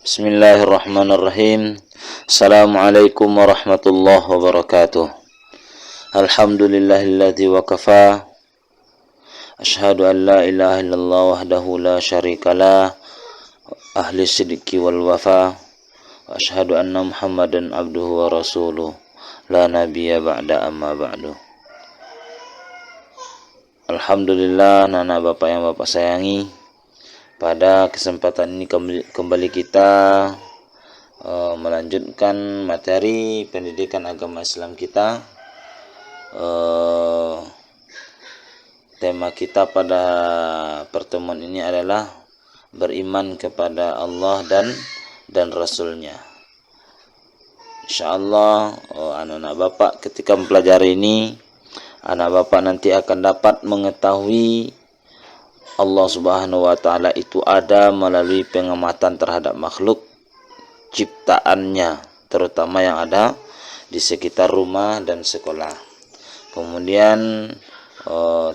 Bismillahirrahmanirrahim. Assalamualaikum warahmatullahi wabarakatuh. Alhamdulillahilladzi wa kafa. Asyhadu an la ilaha illallah wahdahu la syarikalah. Ahli sidqi wal wafa. Wa asyhadu anna Muhammadan abduhu wa rasuluh. La nabiyya ba'da amma ba'du. Alhamdulillah, anak bapak yang bapak sayangi. Pada kesempatan ini kembali kita melanjutkan materi pendidikan agama Islam kita. Tema kita pada pertemuan ini adalah beriman kepada Allah dan Rasulnya. InsyaAllah anak-anak bapak ketika mempelajari ini, anak bapak nanti akan dapat mengetahui Allah Subhanahu wa ta'ala itu ada melalui pengamatan terhadap makhluk ciptaannya, terutama yang ada di sekitar rumah dan sekolah. Kemudian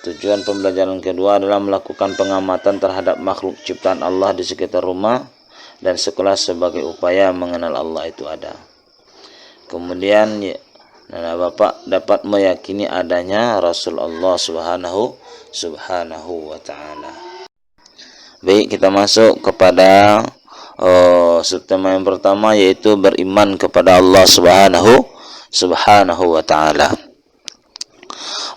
tujuan pembelajaran kedua adalah melakukan pengamatan terhadap makhluk ciptaan Allah di sekitar rumah dan sekolah sebagai upaya mengenal Allah itu ada. Kemudian bapak dapat meyakini adanya Rasulullah Subhanahu wa ta'ala. Baik, kita masuk kepada subtema yang pertama, yaitu beriman kepada Allah Subhanahu wa ta'ala.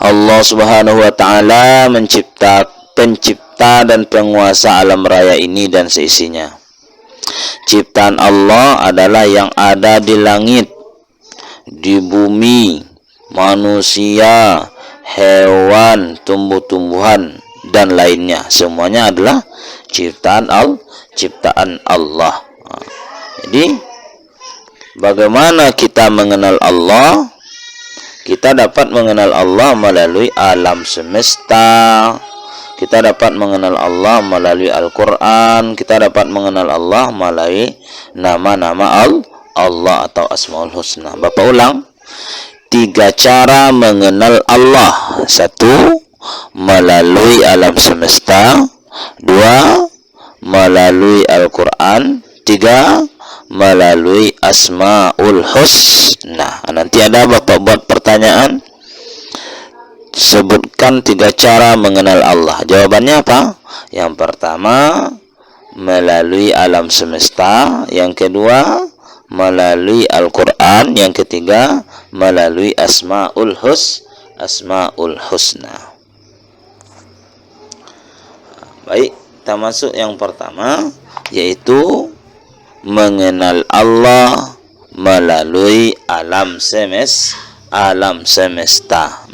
Allah Subhanahu wa ta'ala pencipta dan penguasa alam raya ini dan seisinya. Ciptaan Allah adalah yang ada di langit, di bumi, manusia, hewan, tumbuh-tumbuhan dan lainnya. Semuanya adalah ciptaan Allah. Jadi bagaimana kita mengenal Allah? Kita dapat mengenal Allah melalui alam semesta. Kita dapat mengenal Allah melalui Al-Quran. Kita dapat mengenal Allah melalui nama-nama Allah atau Asmaul Husna. Bapak ulang. 3 cara mengenal Allah. 1, melalui alam semesta. 2, melalui Al-Quran. 3, melalui Asmaul Husna. Nanti ada bapak buat pertanyaan, sebutkan 3 cara mengenal Allah. Jawabannya apa? Yang pertama, melalui alam semesta. Yang kedua, melalui Al-Quran. Yang ketiga, melalui Asmaul Husna. Baik, kita masuk yang pertama, yaitu mengenal Allah melalui alam semesta.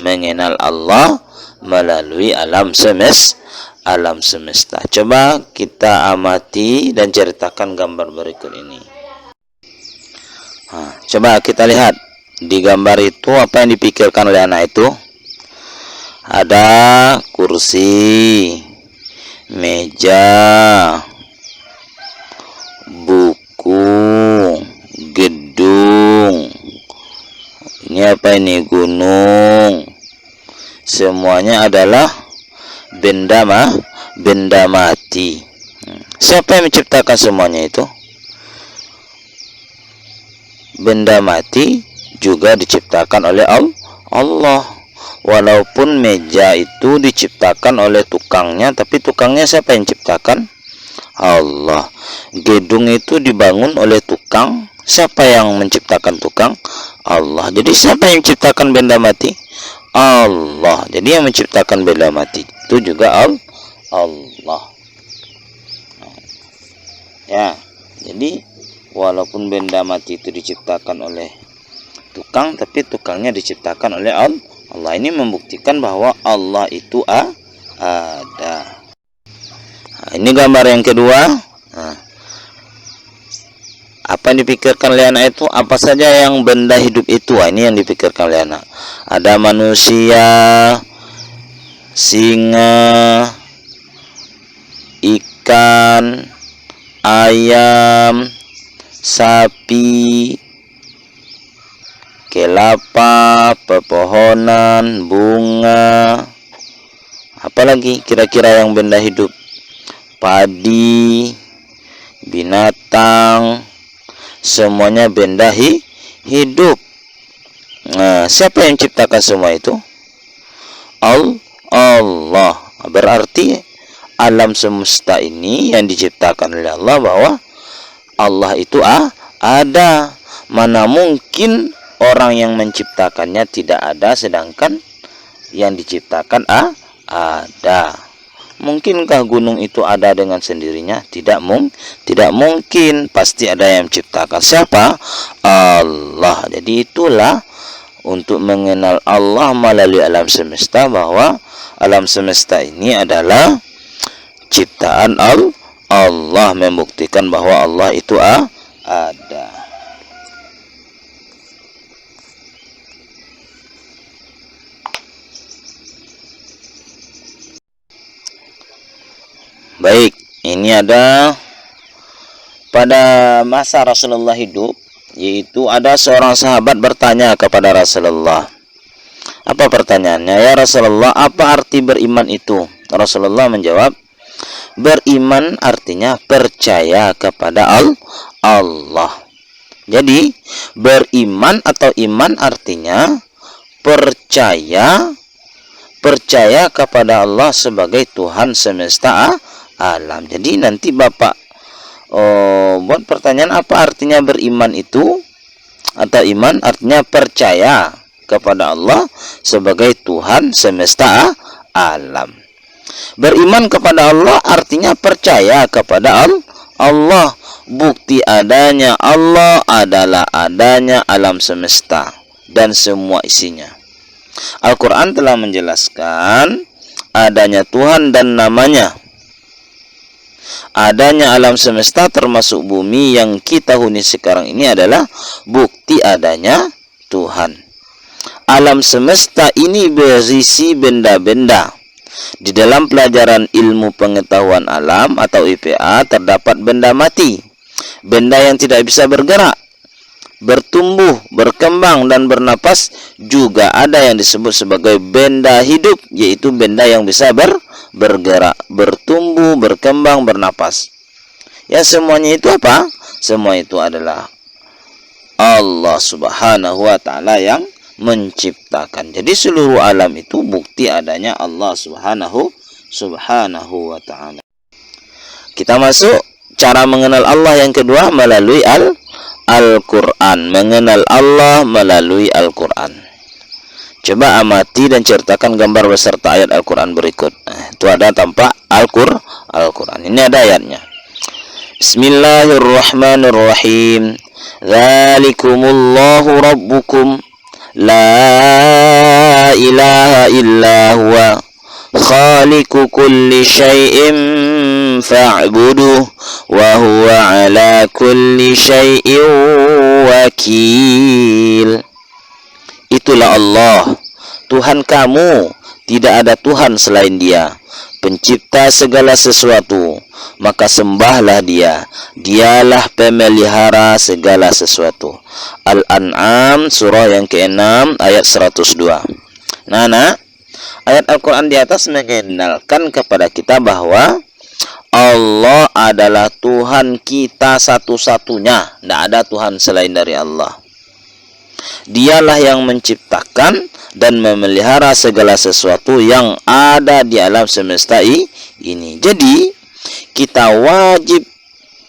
Mengenal Allah melalui alam semesta. Coba kita amati dan ceritakan gambar berikut ini. Coba kita lihat di gambar itu apa yang dipikirkan oleh anak itu. Ada kursi, meja, buku, gedung. Ini apa ini? Gunung. Semuanya adalah benda mati. Siapa yang menciptakan semuanya itu? Benda mati juga diciptakan oleh Allah. Walaupun meja itu diciptakan oleh tukangnya, tapi tukangnya siapa yang ciptakan? Allah. Gedung itu dibangun oleh tukang. Siapa yang menciptakan tukang? Allah. Jadi siapa yang menciptakan benda mati? Allah. Jadi yang menciptakan benda mati itu juga Allah. Ya. Jadi walaupun benda mati itu diciptakan oleh tukang, tapi tukangnya diciptakan oleh Allah. Ini membuktikan bahwa Allah itu ada. Ini gambar yang kedua. Apa yang dipikirkan oleh anak itu? Apa saja yang benda hidup itu? Ini yang dipikirkan oleh anak. Ada manusia, singa, ikan, ayam, sapi, kelapa, pepohonan, bunga. Apalagi kira-kira yang benda hidup? Padi, binatang, semuanya benda hidup. Nah, siapa yang ciptakan semua itu? Allah. Berarti alam semesta ini yang diciptakan oleh Allah, bahwa Allah itu ada. Mana mungkin orang yang menciptakannya tidak ada, sedangkan yang diciptakan ada. Mungkinkah gunung itu ada dengan sendirinya? Tidak mungkin. Pasti ada yang menciptakan. Siapa? Allah. Jadi itulah untuk mengenal Allah melalui alam semesta, bahwa alam semesta ini adalah ciptaan Allah, membuktikan bahwa Allah itu ada. Baik, ini ada pada masa Rasulullah hidup, yaitu ada seorang sahabat bertanya kepada Rasulullah. Apa pertanyaannya? Ya Rasulullah, apa arti beriman itu? Rasulullah menjawab, beriman artinya percaya kepada Allah. Jadi beriman atau iman artinya percaya kepada Allah sebagai Tuhan semesta alam. Jadi nanti Bapak buat pertanyaan, apa artinya beriman itu? Atau iman artinya percaya kepada Allah sebagai Tuhan semesta alam. Beriman kepada Allah artinya percaya kepada Allah. Bukti adanya Allah adalah adanya alam semesta dan semua isinya. Al-Quran telah menjelaskan adanya Tuhan dan namanya. Adanya alam semesta termasuk bumi yang kita huni sekarang ini adalah bukti adanya Tuhan. Alam semesta ini berisi benda-benda. Di dalam pelajaran ilmu pengetahuan alam atau IPA terdapat benda mati, benda yang tidak bisa bergerak, bertumbuh, berkembang, dan bernapas. Juga ada yang disebut sebagai benda hidup, yaitu benda yang bisa bergerak, bertumbuh, berkembang, bernapas. Ya, semuanya itu apa? Semua itu adalah Allah Subhanahu wa Ta'ala yang menciptakan. Jadi seluruh alam itu bukti adanya Allah Subhanahu wa Ta'ala. Kita masuk cara mengenal Allah yang kedua melalui Al-Quran. Mengenal Allah melalui Al-Quran. Coba amati dan ceritakan gambar beserta ayat Al-Quran berikut. Itu ada tampak Al-Quran. Ini ada ayatnya. Bismillahirrahmanirrahim. Dzalikumullahu rabbukum la ilaha illa huwa khaliqu kulli syai'in fa'buduh wa huwa ala kulli syai'in wakil. Itulah Allah, Tuhan kamu, tidak ada Tuhan selain Dia, pencipta segala sesuatu, maka sembahlah Dia. Dialah pemelihara segala sesuatu. Al-An'am surah yang ke-6 ayat 102. Nah, ayat Al-Quran di atas mengenalkan kepada kita bahwa Allah adalah Tuhan kita satu-satunya. Tidak ada Tuhan selain dari Allah. Dialah yang menciptakan dan memelihara segala sesuatu yang ada di alam semesta ini. Jadi kita wajib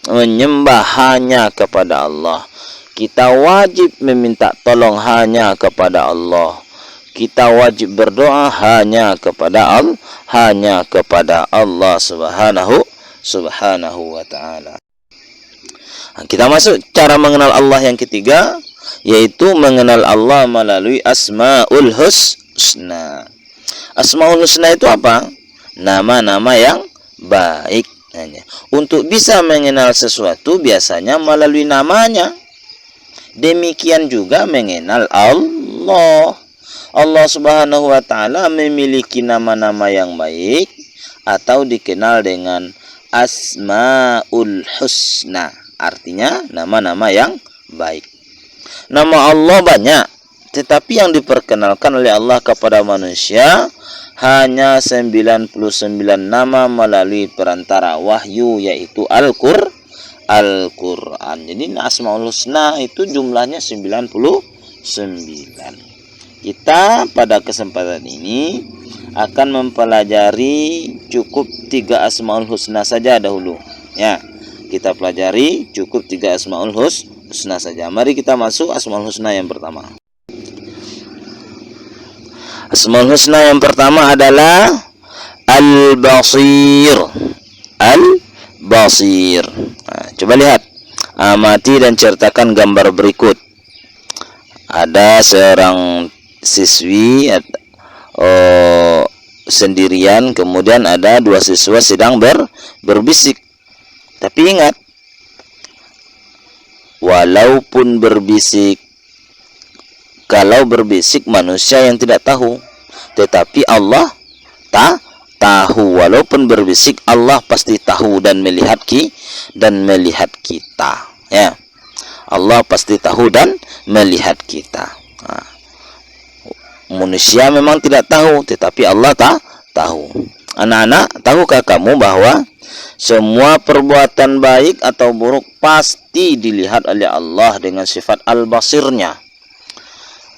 menyembah hanya kepada Allah. Kita wajib meminta tolong hanya kepada Allah. Kita wajib berdoa hanya kepada Allah Subhanahu wa Ta'ala. Kita masuk cara mengenal Allah yang ketiga, yaitu mengenal Allah melalui Asmaul Husna. Asmaul Husna itu apa? Nama-nama yang baik. Untuk bisa mengenal sesuatu biasanya melalui namanya. Demikian juga mengenal Allah. Allah Subhanahu wa Ta'ala memiliki nama-nama yang baik atau dikenal dengan Asmaul Husna. Artinya nama-nama yang baik. Nama Allah banyak, tetapi yang diperkenalkan oleh Allah kepada manusia hanya 99 nama melalui perantara wahyu, yaitu Al-Quran. Al-Quran. Jadi Asmaul Husna itu jumlahnya 99. Kita pada kesempatan ini akan mempelajari cukup 3 Asmaul Husna saja dahulu. Ya, kita pelajari cukup 3 Asmaul Husna saja. Mari kita masuk Asmaul Husna yang pertama. Asmaul Husna yang pertama adalah Al-Basir. Al-Basir. Nah, coba lihat, amati dan ceritakan gambar berikut. Ada seorang siswi sendirian, kemudian ada 2 siswa sedang berbisik. Tapi ingat, walaupun berbisik, kalau berbisik manusia yang tidak tahu, tetapi Allah tahu. Walaupun berbisik, Allah pasti tahu dan melihat kita. Ya, Allah pasti tahu dan melihat kita. Nah, manusia memang tidak tahu, tetapi Allah tahu. Anak-anak, tahukah kamu bahwa semua perbuatan baik atau buruk pasti dilihat oleh Allah dengan sifat al-basirnya?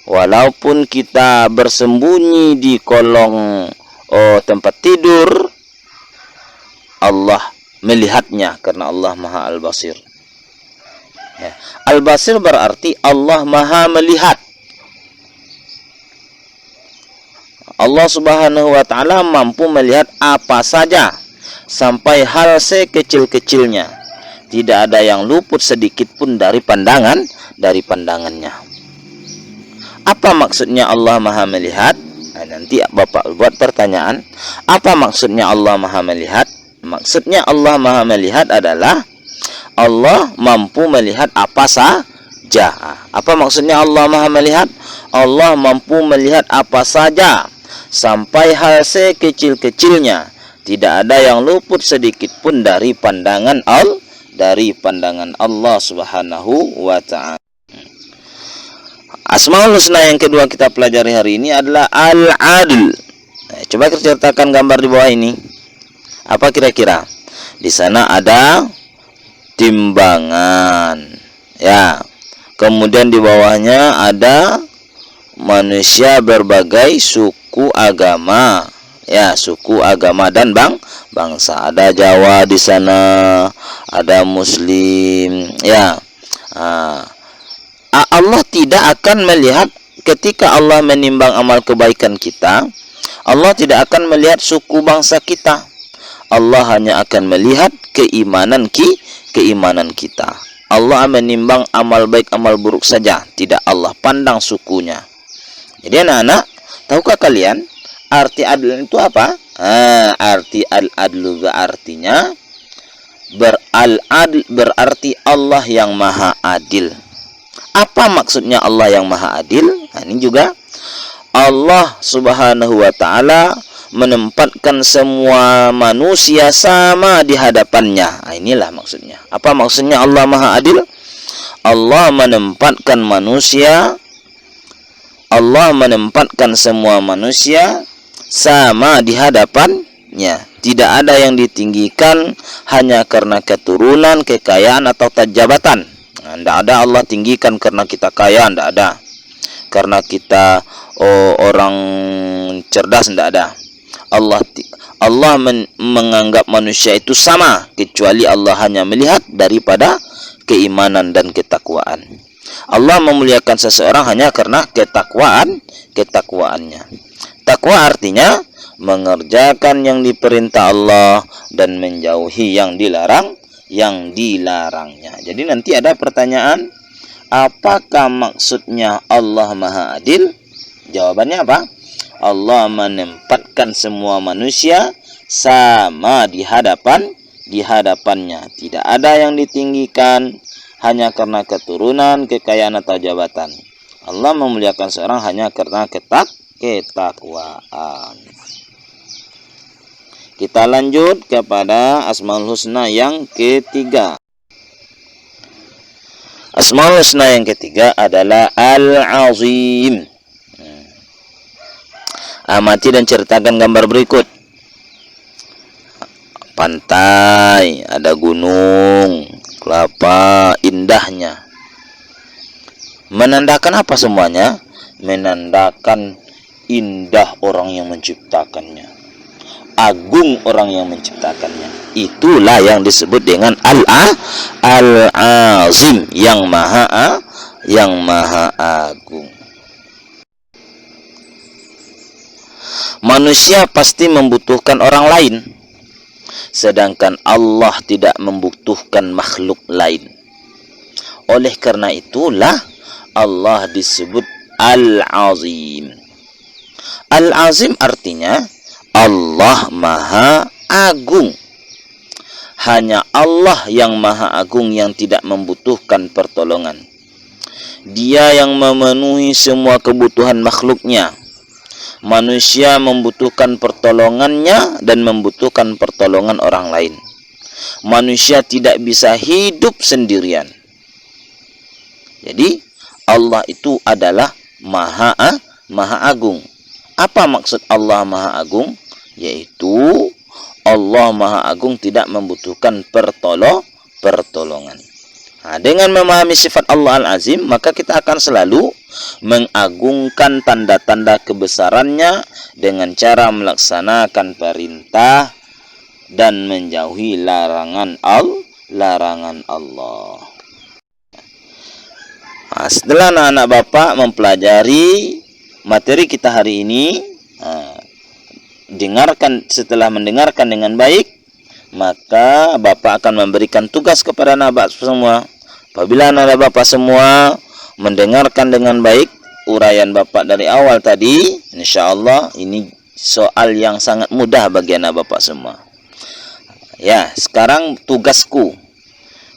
Walaupun kita bersembunyi di kolong tempat tidur, Allah melihatnya karena Allah Maha Al-Basir. Ya. Al-Basir berarti Allah Maha melihat. Allah Subhanahu wa Ta'ala mampu melihat apa saja, sampai hal sekecil-kecilnya. Tidak ada yang luput sedikit pun dari pandangannya. Apa maksudnya Allah Maha melihat? Nah, nanti Bapak buat pertanyaan. Apa maksudnya Allah Maha melihat? Maksudnya Allah Maha melihat adalah Allah mampu melihat apa saja. Apa maksudnya Allah Maha melihat? Allah mampu melihat apa saja, sampai hal sekecil-kecilnya. Tidak ada yang luput sedikit pun dari pandangan Allah Subhanahu wa Ta'ala. Asmaul Husna yang kedua kita pelajari hari ini adalah Al-Adl. Nah, coba ceritakan gambar di bawah ini. Apa kira-kira? Di sana ada timbangan. Ya. Kemudian di bawahnya ada manusia berbagai suku agama. Ya, suku agama dan bangsa. Ada Jawa di sana, ada Muslim. Ya. Allah tidak akan melihat ketika Allah menimbang amal kebaikan kita. Allah tidak akan melihat suku bangsa kita. Allah hanya akan melihat keimanan kita. Allah menimbang amal baik amal buruk saja, tidak Allah pandang sukunya. Jadi anak-anak, tahukah kalian arti adil itu apa? Arti al-adlu artinya beral-adl berarti Allah yang maha adil. Apa maksudnya Allah yang maha adil? Nah, ini juga Allah Subhanahu wa Ta'ala menempatkan semua manusia sama di hadapannya. Nah, inilah maksudnya. Apa maksudnya Allah maha adil? Allah menempatkan semua manusia sama di hadapannya. Tidak ada yang ditinggikan hanya karena keturunan, kekayaan atau jabatan. Tidak ada Allah tinggikan karena kita kaya, tidak ada. Karena kita orang cerdas, tidak ada. Allah menganggap manusia itu sama, kecuali Allah hanya melihat daripada keimanan dan ketakwaan. Allah memuliakan seseorang hanya karena ketakwaannya. Takwa artinya mengerjakan yang diperintah Allah dan menjauhi yang dilarangnya. Jadi nanti ada pertanyaan, apakah maksudnya Allah maha adil? Jawabannya apa? Allah menempatkan semua manusia sama di hadapannya. Tidak ada yang ditinggikan hanya karena keturunan, kekayaan atau jabatan. Allah memuliakan seorang hanya karena ketakwaan. Kita lanjut kepada Asmaul Husna yang ketiga. Asmaul Husna yang ketiga adalah Al-Azim. Amati dan ceritakan gambar berikut. Pantai, ada gunung, kelapa indahnya. Menandakan apa semuanya? Menandakan indah orang yang menciptakannya, agung orang yang menciptakannya. Itulah yang disebut dengan Al-Azim, yang maha agung. Manusia pasti membutuhkan orang lain, sedangkan Allah tidak membutuhkan makhluk lain. Oleh karena itulah Allah disebut Al-Azim. Al-Azim artinya Allah maha agung. Hanya Allah yang maha agung yang tidak membutuhkan pertolongan. Dia yang memenuhi semua kebutuhan makhluknya. Manusia membutuhkan pertolongannya dan membutuhkan pertolongan orang lain. Manusia tidak bisa hidup sendirian. Jadi Allah itu adalah maha agung. Apa maksud Allah maha agung? Yaitu Allah maha agung tidak membutuhkan pertolongan. Nah, dengan memahami sifat Allah Al-Azim, maka kita akan selalu mengagungkan tanda-tanda kebesarannya dengan cara melaksanakan perintah dan menjauhi larangan Allah. Nah, setelah anak-anak Bapak mempelajari materi kita hari ini, setelah mendengarkan dengan baik, maka Bapak akan memberikan tugas kepada anak-anak semua. Apabila anak-anak Bapak semua mendengarkan dengan baik uraian Bapak dari awal tadi, insyaallah ini soal yang sangat mudah bagi anak Bapak semua. Ya, sekarang tugasku.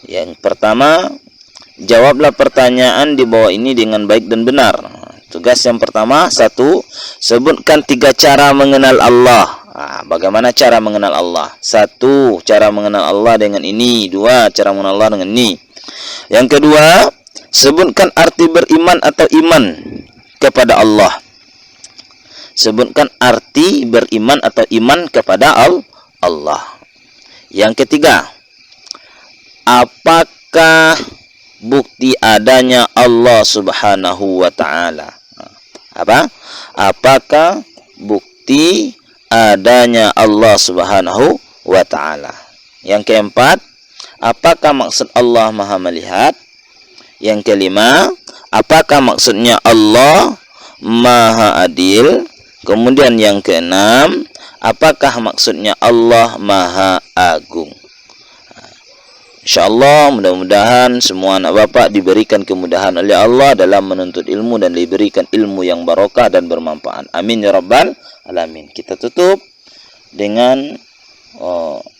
Yang pertama, jawablah pertanyaan di bawah ini dengan baik dan benar. Tugas yang pertama, 1, sebutkan 3 cara mengenal Allah. Bagaimana cara mengenal Allah? 1, cara mengenal Allah dengan ini. 2, cara mengenal Allah dengan ini. Yang kedua, sebutkan arti beriman atau iman kepada Allah. Sebutkan arti beriman atau iman kepada Allah. Yang ketiga, apakah bukti adanya Allah Subhanahu wa ta'ala? Apakah bukti adanya Allah Subhanahu wa ta'ala? Yang keempat, apakah maksud Allah maha melihat? Yang kelima, apakah maksudnya Allah maha adil? Kemudian yang keenam, apakah maksudnya Allah maha agung? InsyaAllah mudah-mudahan semua anak Bapak diberikan kemudahan oleh Allah dalam menuntut ilmu dan diberikan ilmu yang barokah dan bermanfaat. Amin ya rabbal alamin. Kita tutup dengan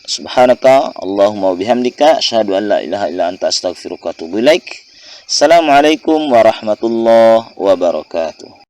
subhanaka Allahumma bihamdika asyhadu an la ilaha illa anta astaghfiruka wa atubu ilaik. Assalamualaikum warahmatullahi wabarakatuh.